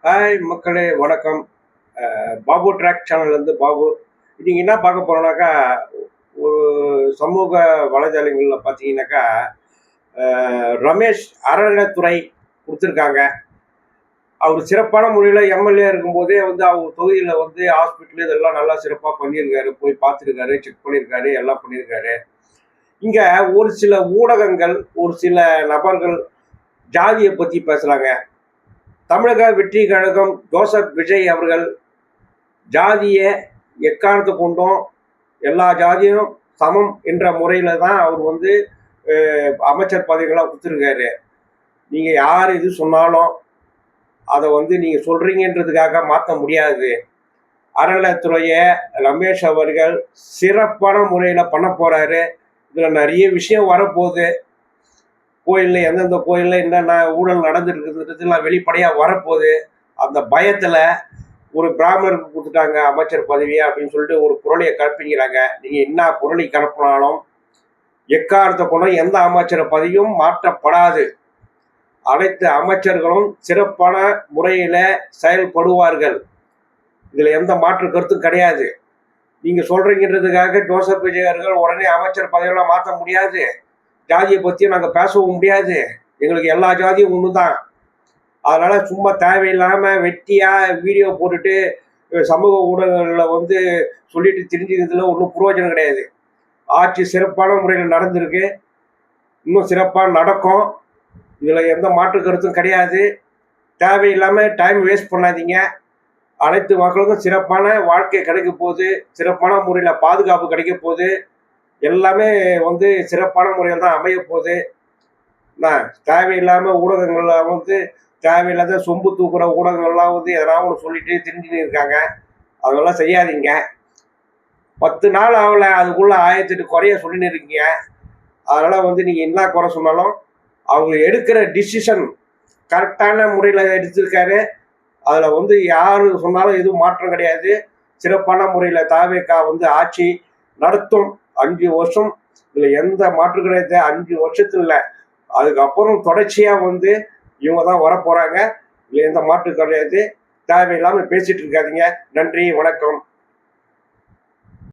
Hi மக்களே, வணக்கம். Babu track சேனல்லேருந்து Babu. இன்னைக்கு என்ன பார்க்க போறோம்னாக்கா, ஒரு சமூக வலைதளங்களில் பார்த்தீங்கன்னாக்கா, ரமேஷ் அறநிலைத்துறை கொடுத்துருக்காங்க. அவர் சிறப்பான முறையில் எம்எல்ஏ இருக்கும்போதே அவர் தொகுதியில் ஹாஸ்பிட்டல் இதெல்லாம் நல்லா சிறப்பாக பண்ணியிருக்காரு. போய் பார்த்துருக்காரு, செக் பண்ணியிருக்காரு, எல்லாம் பண்ணியிருக்காரு. இங்கே ஒரு சில ஊடகங்கள், ஒரு சில நபர்கள் ஜாதியை பற்றி பேசுகிறாங்க. தமிழக வெற்றி கழகம் ஜோசப் விஜய் அவர்கள் ஜாதியை எக்காரணத்தை கொண்டும் எல்லா ஜாதியும் சமம் என்ற முறையில் தான் அவர் அமைச்சர் பதவிகளாக கொடுத்துருக்காரு. நீங்கள் யார் இது சொன்னாலும் அதை நீங்கள் சொல்கிறீங்கன்றதுக்காக மாற்ற முடியாது. அறநிலைத்துறையை ரமேஷ் அவர்கள் சிறப்பான முறையில் பண்ண போகிறாரு. இதில் நிறைய விஷயம் வரப்போகுது. கோயிலில் எந்தெந்த கோயிலில் என்னென்ன ஊழல் நடந்துருக்குன்றதுலாம் வெளிப்படையாக வரப்போகுது. அந்த பயத்தில் ஒரு பிராமணருக்கு கொடுத்துட்டாங்க அமைச்சர் பதவியா அப்படின்னு சொல்லிட்டு ஒரு புரளியை கலப்பிங்கிறாங்க. நீங்கள் என்ன புரளி கலப்பினாலும் எக்காரணத்தை கொண்டு எந்த அமைச்சர் பதவியும் மாற்றப்படாது. அனைத்து அமைச்சர்களும் சிறப்பான முறையில் செயல்படுவார்கள். இதில் எந்த மாற்று கருத்தும் கிடையாது. நீங்கள் சொல்கிறீங்கன்றதுக்காக ஜோசப் விஜய் அவர்கள் உடனே அமைச்சர் பதவியெல்லாம் மாற்ற முடியாது. ஜாதியை பற்றியும் நாங்கள் பேசவும் முடியாது. எங்களுக்கு எல்லா ஜாதியும் ஒன்று தான். அதனால் சும்மா தேவையில்லாமல் வெட்டியாக வீடியோ போட்டுட்டு சமூக ஊடகங்களில் சொல்லிட்டு தெரிஞ்சுக்கிறதுல ஒன்றும் பிரயோஜனம் கிடையாது. ஆட்சி சிறப்பான முறையில் நடந்திருக்கு, இன்னும் சிறப்பாக நடக்கும். இதில் எந்த மாற்று கருத்தும் கிடையாது. தேவையில்லாமல் டைம் வேஸ்ட் பண்ணாதீங்க. அனைத்து மக்களுக்கும் சிறப்பான வாழ்க்கை கிடைக்க போகுது, சிறப்பான முறையில் பாதுகாப்பு கிடைக்க போகுது. எல்லாமே சிறப்பான முறையில் தான் அமைய போகுது. நான் தேவையில்லாமல் ஊடகங்களில் தேவையில்லாத சொம்பு தூக்குற ஊடகங்கள்லாம் எதனா ஒன்று சொல்லிட்டு தெரிஞ்சுன்னு இருக்காங்க. அதெல்லாம் செய்யாதீங்க. 10 நாள் ஆகலை, அதுக்குள்ளே 1008 குறைய சொல்லின்னு இருக்கீங்க. அதனால் நீங்கள் என்ன குறை சொன்னாலும் அவங்க எடுக்கிற டிசிஷன் கரெக்டான முறையில் எடுத்திருக்காரு. அதில் யார் சொன்னாலும் எதுவும் மாற்றம் கிடையாது. சிறப்பான முறையில் தாவேகா ஆட்சி நடத்தும். 5 வருஷம் இதில் எந்த மாற்று கிடையாது. 5 வருஷத்துல இல்லை, அதுக்கப்புறம் தொடர்ச்சியாக இவங்க தான் வரப்போகிறாங்க. இதில் எந்த மாற்று கிடையாது. தேவையில்லாமல் பேசிகிட்டு இருக்காதீங்க. நன்றி, வணக்கம்.